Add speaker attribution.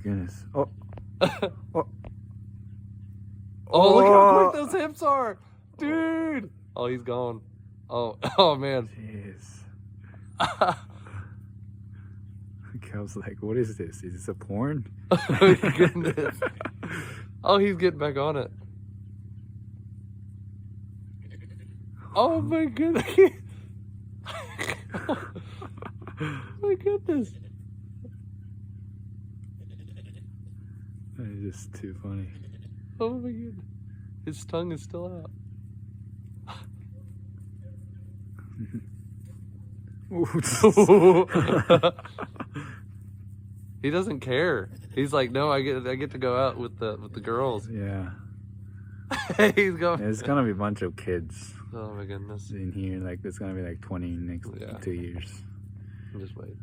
Speaker 1: goodness. Oh. Oh.
Speaker 2: Oh, look how quick those hips are. Dude. Oh, he's gone. Oh man.
Speaker 1: Jeez. Cal's like, what is this? Is this a porn?
Speaker 2: Oh, goodness. Oh, he's getting back on it. Oh my goodness. Oh, my goodness.
Speaker 1: That is just too funny.
Speaker 2: Oh my goodness. His tongue is still out. He doesn't care. He's like, no, I get to go out with the girls.
Speaker 1: Yeah.
Speaker 2: He's going.
Speaker 1: There's gonna be a bunch of kids
Speaker 2: Oh my goodness.
Speaker 1: in here. Like there's gonna be like 20 next 2 years.
Speaker 2: Just wait.